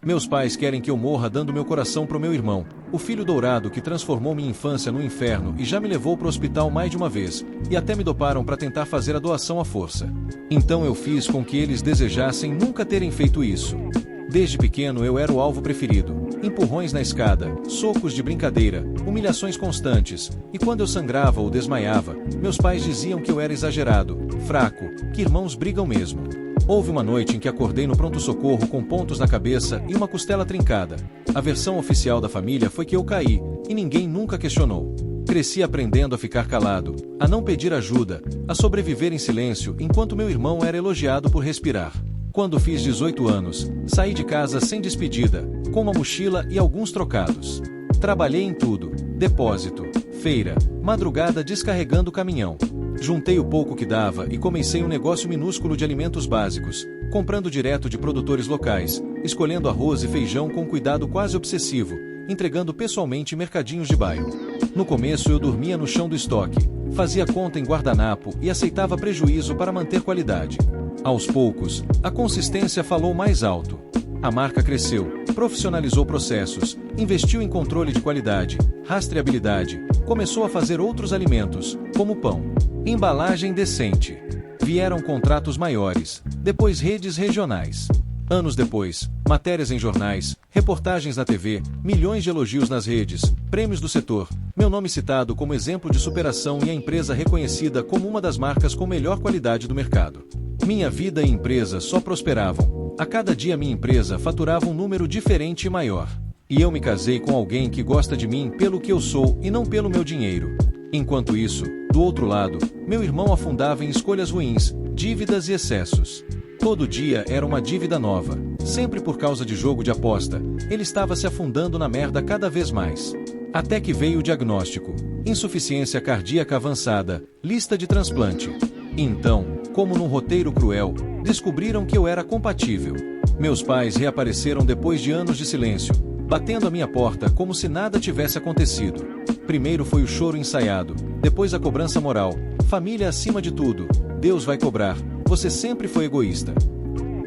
Meus pais querem que eu morra dando meu coração pro meu irmão, o filho dourado que transformou minha infância no inferno e já me levou pro hospital mais de uma vez, e até me doparam para tentar fazer a doação à força. Então eu fiz com que eles desejassem nunca terem feito isso. Desde pequeno eu era o alvo preferido. Empurrões na escada, socos de brincadeira, humilhações constantes, e quando eu sangrava ou desmaiava, meus pais diziam que eu era exagerado, fraco, que irmãos brigam mesmo. Houve uma noite em que acordei no pronto-socorro com pontos na cabeça e uma costela trincada. A versão oficial da família foi que eu caí, e ninguém nunca questionou. Cresci aprendendo a ficar calado, a não pedir ajuda, a sobreviver em silêncio enquanto meu irmão era elogiado por respirar. Quando fiz 18 anos, saí de casa sem despedida, com uma mochila e alguns trocados. Trabalhei em tudo: depósito, feira, madrugada descarregando caminhão. Juntei o pouco que dava e comecei um negócio minúsculo de alimentos básicos, comprando direto de produtores locais, escolhendo arroz e feijão com cuidado quase obsessivo, entregando pessoalmente em mercadinhos de bairro. No começo eu dormia no chão do estoque, fazia conta em guardanapo e aceitava prejuízo para manter qualidade. Aos poucos, a consistência falou mais alto. A marca cresceu, profissionalizou processos, investiu em controle de qualidade, rastreabilidade, começou a fazer outros alimentos, como pão. Embalagem decente. Vieram contratos maiores, depois redes regionais. Anos depois, matérias em jornais, reportagens na TV, milhões de elogios nas redes, prêmios do setor, meu nome citado como exemplo de superação e a empresa reconhecida como uma das marcas com melhor qualidade do mercado. Minha vida e empresa só prosperavam. A cada dia minha empresa faturava um número diferente e maior. E eu me casei com alguém que gosta de mim pelo que eu sou e não pelo meu dinheiro. Enquanto isso, do outro lado, meu irmão afundava em escolhas ruins, dívidas e excessos. Todo dia era uma dívida nova, sempre por causa de jogo de aposta. Ele estava se afundando na merda cada vez mais. Até que veio o diagnóstico: insuficiência cardíaca avançada, lista de transplante. Então, como num roteiro cruel, descobriram que eu era compatível. Meus pais reapareceram depois de anos de silêncio, batendo a minha porta como se nada tivesse acontecido. Primeiro foi o choro ensaiado, depois a cobrança moral. Família acima de tudo, Deus vai cobrar, você sempre foi egoísta.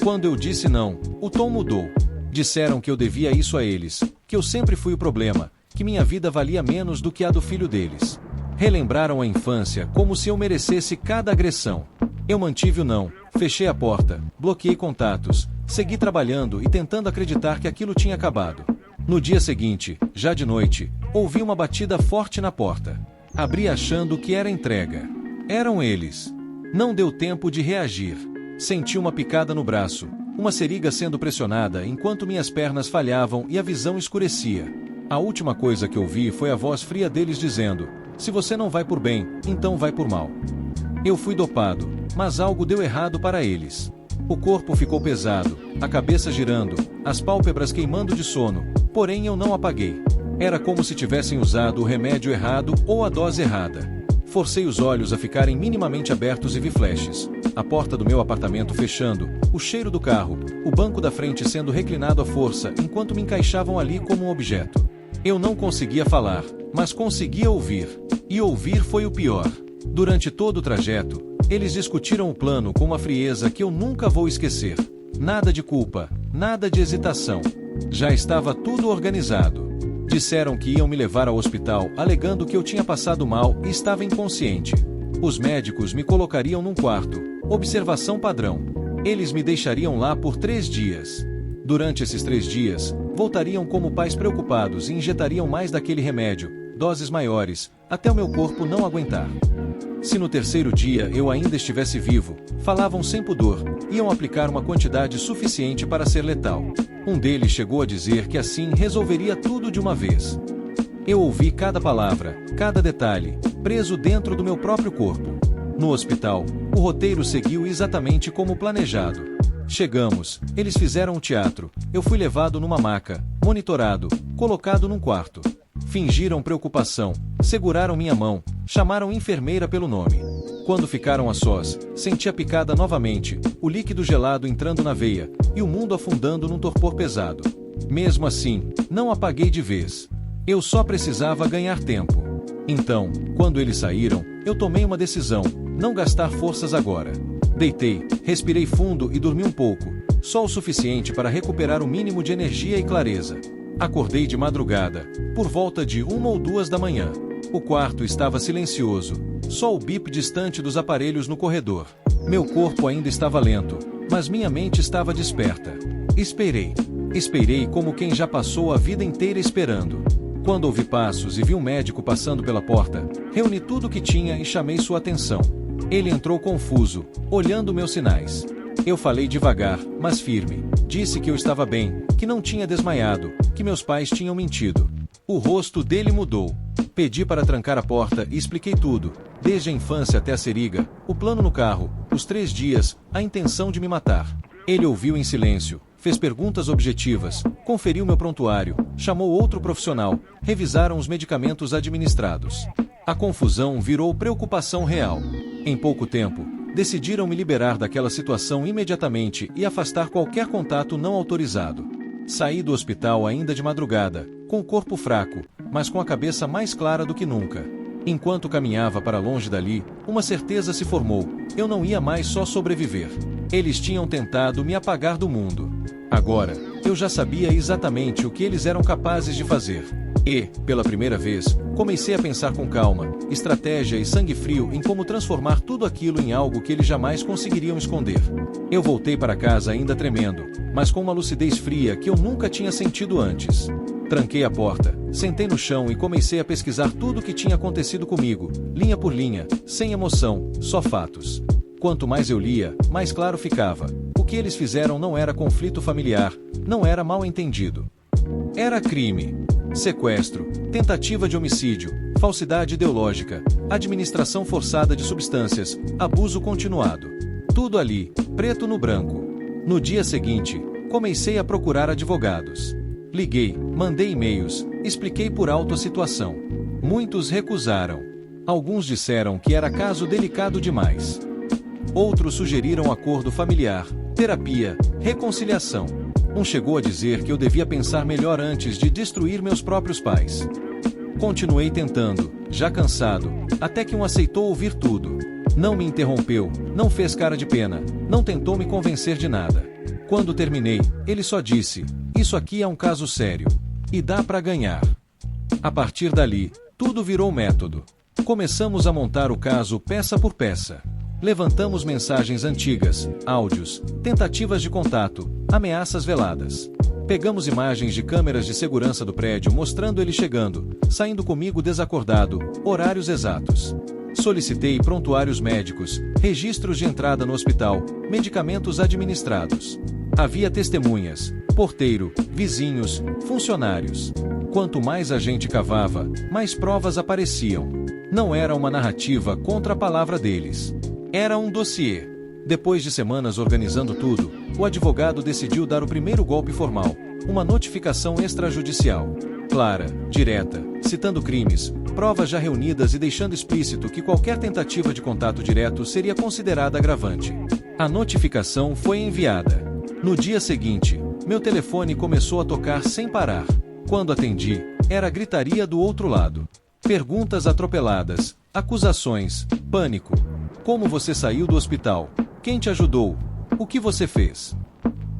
Quando eu disse não, o tom mudou. Disseram que eu devia isso a eles, que eu sempre fui o problema, que minha vida valia menos do que a do filho deles. Relembraram a infância como se eu merecesse cada agressão. Eu mantive o não, fechei a porta, bloqueei contatos, segui trabalhando e tentando acreditar que aquilo tinha acabado. No dia seguinte, já de noite, ouvi uma batida forte na porta. Abri achando que era entrega. Eram eles. Não deu tempo de reagir. Senti uma picada no braço, uma seringa sendo pressionada enquanto minhas pernas falhavam e a visão escurecia. A última coisa que ouvi foi a voz fria deles dizendo: se você não vai por bem, então vai por mal. Eu fui dopado, mas algo deu errado para eles. O corpo ficou pesado, a cabeça girando, as pálpebras queimando de sono, porém eu não apaguei. Era como se tivessem usado o remédio errado ou a dose errada. Forcei os olhos a ficarem minimamente abertos e vi flashes. A porta do meu apartamento fechando, o cheiro do carro, o banco da frente sendo reclinado à força enquanto me encaixavam ali como um objeto. Eu não conseguia falar, mas conseguia ouvir. E ouvir foi o pior. Durante todo o trajeto, eles discutiram o plano com uma frieza que eu nunca vou esquecer. Nada de culpa, nada de hesitação. Já estava tudo organizado. Disseram que iam me levar ao hospital, alegando que eu tinha passado mal e estava inconsciente. Os médicos me colocariam num quarto, observação padrão. Eles me deixariam lá por 3 dias. Durante esses 3 dias, voltariam como pais preocupados e injetariam mais daquele remédio, doses maiores, até o meu corpo não aguentar. Se no 3º dia eu ainda estivesse vivo, falavam sem pudor, iam aplicar uma quantidade suficiente para ser letal. Um deles chegou a dizer que assim resolveria tudo de uma vez. Eu ouvi cada palavra, cada detalhe, preso dentro do meu próprio corpo. No hospital, o roteiro seguiu exatamente como planejado. Chegamos, eles fizeram o teatro, eu fui levado numa maca, monitorado, colocado num quarto. Fingiram preocupação, seguraram minha mão, chamaram enfermeira pelo nome. Quando ficaram a sós, senti a picada novamente, o líquido gelado entrando na veia, e o mundo afundando num torpor pesado. Mesmo assim, não apaguei de vez. Eu só precisava ganhar tempo. Então, quando eles saíram, eu tomei uma decisão: não gastar forças agora. Deitei, respirei fundo e dormi um pouco. só o suficiente para recuperar o mínimo de energia e clareza. Acordei de madrugada, por volta de 1 ou 2 da manhã. O quarto estava silencioso, só o bip distante dos aparelhos no corredor. Meu corpo ainda estava lento, mas minha mente estava desperta. Esperei. Esperei como quem já passou a vida inteira esperando. Quando ouvi passos e vi um médico passando pela porta, reuni tudo o que tinha e chamei sua atenção. Ele entrou confuso, olhando meus sinais. Eu falei devagar, mas firme. Disse que eu estava bem, que não tinha desmaiado, que meus pais tinham mentido. O rosto dele mudou. Pedi para trancar a porta e expliquei tudo, desde a infância até a seringa, o plano no carro, os 3 dias, a intenção de me matar. Ele ouviu em silêncio, fez perguntas objetivas, conferiu meu prontuário, chamou outro profissional, revisaram os medicamentos administrados. A confusão virou preocupação real. Em pouco tempo, decidiram me liberar daquela situação imediatamente e afastar qualquer contato não autorizado. Saí do hospital ainda de madrugada, com o corpo fraco, mas com a cabeça mais clara do que nunca. Enquanto caminhava para longe dali, uma certeza se formou: eu não ia mais só sobreviver. Eles tinham tentado me apagar do mundo. Agora, eu já sabia exatamente o que eles eram capazes de fazer. E, pela primeira vez, comecei a pensar com calma, estratégia e sangue frio em como transformar tudo aquilo em algo que eles jamais conseguiriam esconder. Eu voltei para casa ainda tremendo, mas com uma lucidez fria que eu nunca tinha sentido antes. Tranquei a porta, sentei no chão e comecei a pesquisar tudo o que tinha acontecido comigo, linha por linha, sem emoção, só fatos. Quanto mais eu lia, mais claro ficava. O que eles fizeram não era conflito familiar, não era mal-entendido. Era crime. Sequestro, tentativa de homicídio, falsidade ideológica, administração forçada de substâncias, abuso continuado. Tudo ali, preto no branco. No dia seguinte, comecei a procurar advogados. Liguei, mandei e-mails, expliquei por alto a situação. Muitos recusaram. Alguns disseram que era caso delicado demais. Outros sugeriram acordo familiar, terapia, reconciliação. Um chegou a dizer que eu devia pensar melhor antes de destruir meus próprios pais. Continuei tentando, já cansado, até que um aceitou ouvir tudo. Não me interrompeu, não fez cara de pena, não tentou me convencer de nada. Quando terminei, ele só disse: "Isso aqui é um caso sério. E dá para ganhar." A partir dali, tudo virou método. Começamos a montar o caso peça por peça. Levantamos mensagens antigas, áudios, tentativas de contato, ameaças veladas. Pegamos imagens de câmeras de segurança do prédio mostrando ele chegando, saindo comigo desacordado, horários exatos. Solicitei prontuários médicos, registros de entrada no hospital, medicamentos administrados. Havia testemunhas, porteiro, vizinhos, funcionários. Quanto mais a gente cavava, mais provas apareciam. Não era uma narrativa contra a palavra deles. Era um dossiê. Depois de semanas organizando tudo, o advogado decidiu dar o primeiro golpe formal, uma notificação extrajudicial. Clara, direta, citando crimes, provas já reunidas e deixando explícito que qualquer tentativa de contato direto seria considerada agravante. A notificação foi enviada. No dia seguinte, meu telefone começou a tocar sem parar. Quando atendi, era a gritaria do outro lado. Perguntas atropeladas, acusações, pânico. Como você saiu do hospital? Quem te ajudou? O que você fez?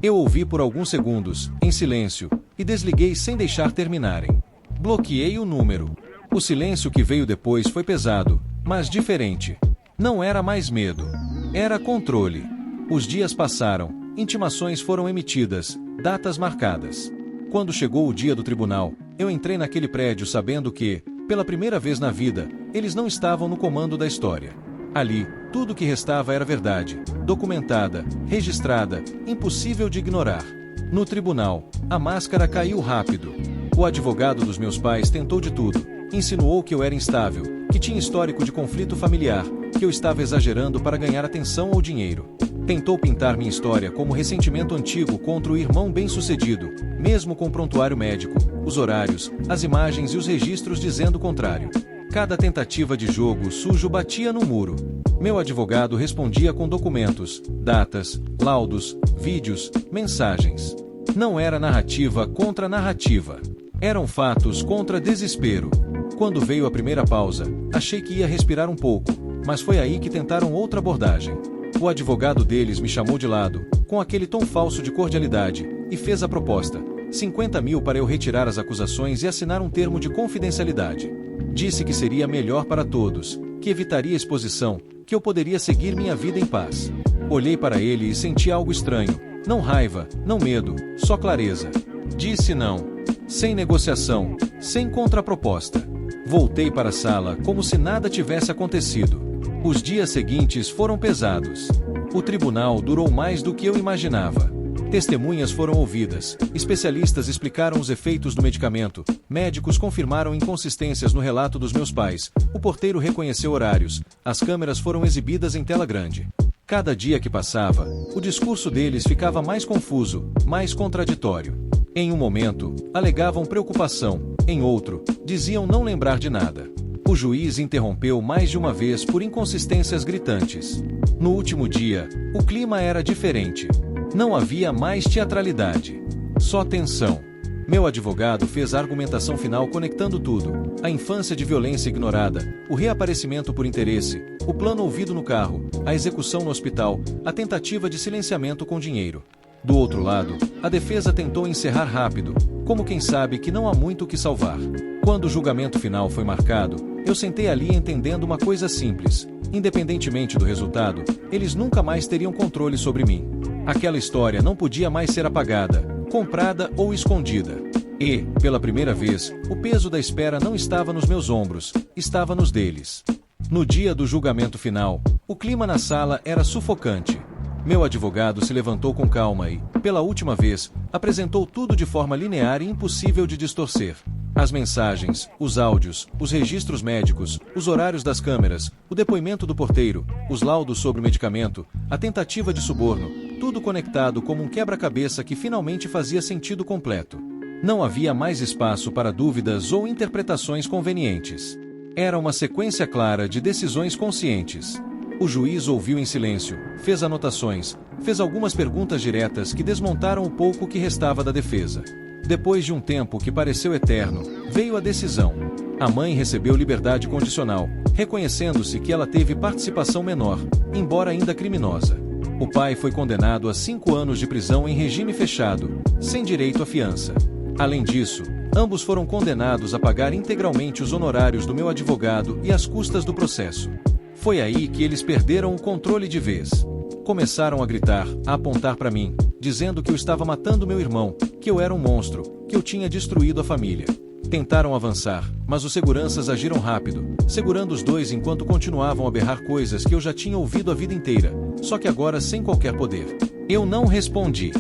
Eu ouvi por alguns segundos, em silêncio, e desliguei sem deixar terminarem. Bloqueei o número. O silêncio que veio depois foi pesado, mas diferente. Não era mais medo. Era controle. Os dias passaram, intimações foram emitidas, datas marcadas. Quando chegou o dia do tribunal, eu entrei naquele prédio sabendo que, pela primeira vez na vida, eles não estavam no comando da história. Ali, tudo o que restava era verdade, documentada, registrada, impossível de ignorar. No tribunal, a máscara caiu rápido. O advogado dos meus pais tentou de tudo. Insinuou que eu era instável, que tinha histórico de conflito familiar, que eu estava exagerando para ganhar atenção ou dinheiro. Tentou pintar minha história como ressentimento antigo contra o irmão bem-sucedido, mesmo com o prontuário médico, os horários, as imagens e os registros dizendo o contrário. Cada tentativa de jogo sujo batia no muro. Meu advogado respondia com documentos, datas, laudos, vídeos, mensagens. Não era narrativa contra narrativa. Eram fatos contra desespero. Quando veio a primeira pausa, achei que ia respirar um pouco, mas foi aí que tentaram outra abordagem. O advogado deles me chamou de lado, com aquele tom falso de cordialidade, e fez a proposta: 50 mil para eu retirar as acusações e assinar um termo de confidencialidade. Disse que seria melhor para todos, que evitaria exposição, que eu poderia seguir minha vida em paz. Olhei para ele e senti algo estranho. Não raiva, não medo, só clareza. Disse não. Sem negociação, sem contraproposta. Voltei para a sala como se nada tivesse acontecido. Os dias seguintes foram pesados. O tribunal durou mais do que eu imaginava. Testemunhas foram ouvidas, especialistas explicaram os efeitos do medicamento, médicos confirmaram inconsistências no relato dos meus pais, o porteiro reconheceu horários, as câmeras foram exibidas em tela grande. Cada dia que passava, o discurso deles ficava mais confuso, mais contraditório. Em um momento, alegavam preocupação, em outro, diziam não lembrar de nada. O juiz interrompeu mais de uma vez por inconsistências gritantes. No último dia, o clima era diferente. Não havia mais teatralidade. Só tensão. Meu advogado fez a argumentação final conectando tudo: a infância de violência ignorada, o reaparecimento por interesse, o plano ouvido no carro, a execução no hospital, a tentativa de silenciamento com dinheiro. Do outro lado, a defesa tentou encerrar rápido, como quem sabe que não há muito o que salvar. Quando o julgamento final foi marcado, eu sentei ali entendendo uma coisa simples: independentemente do resultado, eles nunca mais teriam controle sobre mim. Aquela história não podia mais ser apagada, comprada ou escondida. E, pela primeira vez, o peso da espera não estava nos meus ombros, estava nos deles. No dia do julgamento final, o clima na sala era sufocante. Meu advogado se levantou com calma e, pela última vez, apresentou tudo de forma linear e impossível de distorcer. As mensagens, os áudios, os registros médicos, os horários das câmeras, o depoimento do porteiro, os laudos sobre o medicamento, a tentativa de suborno, tudo conectado como um quebra-cabeça que finalmente fazia sentido completo. Não havia mais espaço para dúvidas ou interpretações convenientes. Era uma sequência clara de decisões conscientes. O juiz ouviu em silêncio, fez anotações, fez algumas perguntas diretas que desmontaram o pouco que restava da defesa. Depois de um tempo que pareceu eterno, veio a decisão. A mãe recebeu liberdade condicional, reconhecendo-se que ela teve participação menor, embora ainda criminosa. O pai foi condenado a 5 anos de prisão em regime fechado, sem direito à fiança. Além disso, ambos foram condenados a pagar integralmente os honorários do meu advogado e as custas do processo. Foi aí que eles perderam o controle de vez. Começaram a gritar, a apontar para mim, dizendo que eu estava matando meu irmão, que eu era um monstro, que eu tinha destruído a família. Tentaram avançar, mas os seguranças agiram rápido, segurando os dois enquanto continuavam a berrar coisas que eu já tinha ouvido a vida inteira, só que agora sem qualquer poder. Eu não respondi.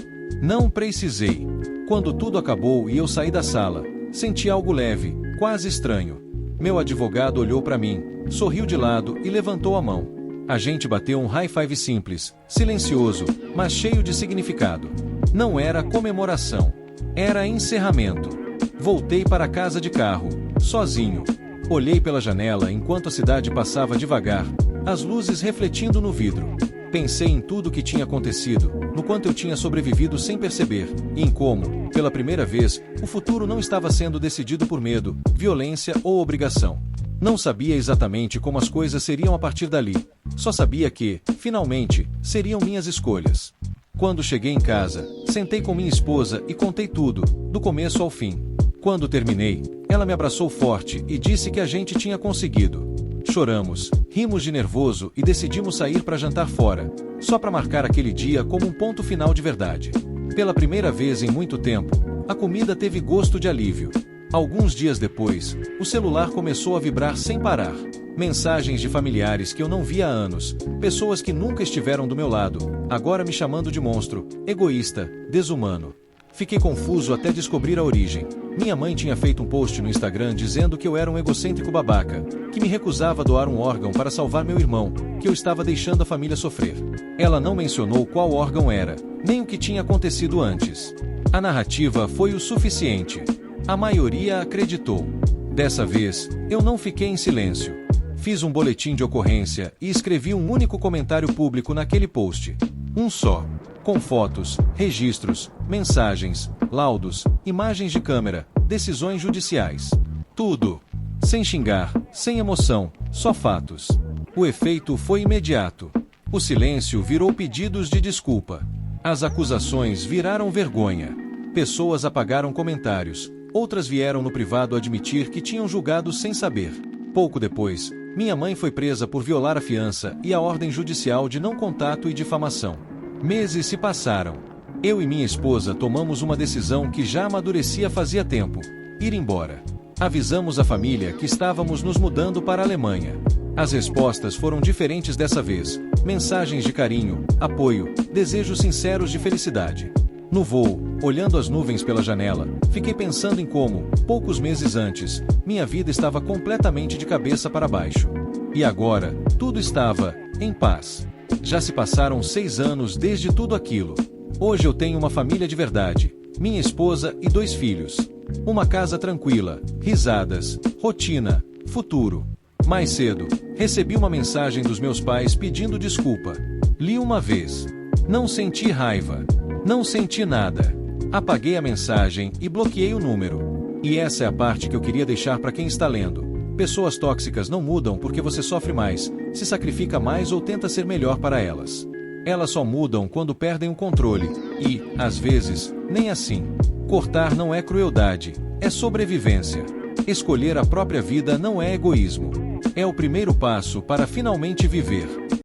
Não precisei. Quando tudo acabou e eu saí da sala, senti algo leve, quase estranho. Meu advogado olhou para mim, sorriu de lado e levantou a mão. A gente bateu um high five simples, silencioso, mas cheio de significado. Não era comemoração. Era encerramento. Voltei para casa de carro, sozinho. Olhei pela janela enquanto a cidade passava devagar, as luzes refletindo no vidro. Pensei em tudo o que tinha acontecido, no quanto eu tinha sobrevivido sem perceber, e em como, pela primeira vez, o futuro não estava sendo decidido por medo, violência ou obrigação. Não sabia exatamente como as coisas seriam a partir dali. Só sabia que, finalmente, seriam minhas escolhas. Quando cheguei em casa, sentei com minha esposa e contei tudo, do começo ao fim. Quando terminei, ela me abraçou forte e disse que a gente tinha conseguido. Choramos, rimos de nervoso e decidimos sair para jantar fora, só para marcar aquele dia como um ponto final de verdade. Pela primeira vez em muito tempo, a comida teve gosto de alívio. Alguns dias depois, o celular começou a vibrar sem parar. Mensagens de familiares que eu não via há anos, pessoas que nunca estiveram do meu lado, agora me chamando de monstro, egoísta, desumano. Fiquei confuso até descobrir a origem. Minha mãe tinha feito um post no Instagram dizendo que eu era um egocêntrico babaca, que me recusava a doar um órgão para salvar meu irmão, que eu estava deixando a família sofrer. Ela não mencionou qual órgão era, nem o que tinha acontecido antes. A narrativa foi o suficiente. A maioria acreditou. Dessa vez, eu não fiquei em silêncio. Fiz um boletim de ocorrência e escrevi um único comentário público naquele post. Um só. Com fotos, registros, mensagens, laudos, imagens de câmera, decisões judiciais. Tudo. Sem xingar, sem emoção, só fatos. O efeito foi imediato. O silêncio virou pedidos de desculpa. As acusações viraram vergonha. Pessoas apagaram comentários. Outras vieram no privado admitir que tinham julgado sem saber. Pouco depois, minha mãe foi presa por violar a fiança e a ordem judicial de não contato e difamação. Meses se passaram. Eu e minha esposa tomamos uma decisão que já amadurecia fazia tempo: ir embora. Avisamos a família que estávamos nos mudando para a Alemanha. As respostas foram diferentes dessa vez. Mensagens de carinho, apoio, desejos sinceros de felicidade. No voo, olhando as nuvens pela janela, fiquei pensando em como, poucos meses antes, minha vida estava completamente de cabeça para baixo. E agora, tudo estava em paz. Já se passaram 6 anos desde tudo aquilo. Hoje eu tenho uma família de verdade, minha esposa e 2 filhos. Uma casa tranquila, risadas, rotina, futuro. Mais cedo, recebi uma mensagem dos meus pais pedindo desculpa. Li uma vez. Não senti raiva. Não senti nada. Apaguei a mensagem e bloqueei o número. E essa é a parte que eu queria deixar para quem está lendo. Pessoas tóxicas não mudam porque você sofre mais, se sacrifica mais ou tenta ser melhor para elas. Elas só mudam quando perdem o controle. E, às vezes, nem assim. Cortar não é crueldade, é sobrevivência. Escolher a própria vida não é egoísmo. É o primeiro passo para finalmente viver.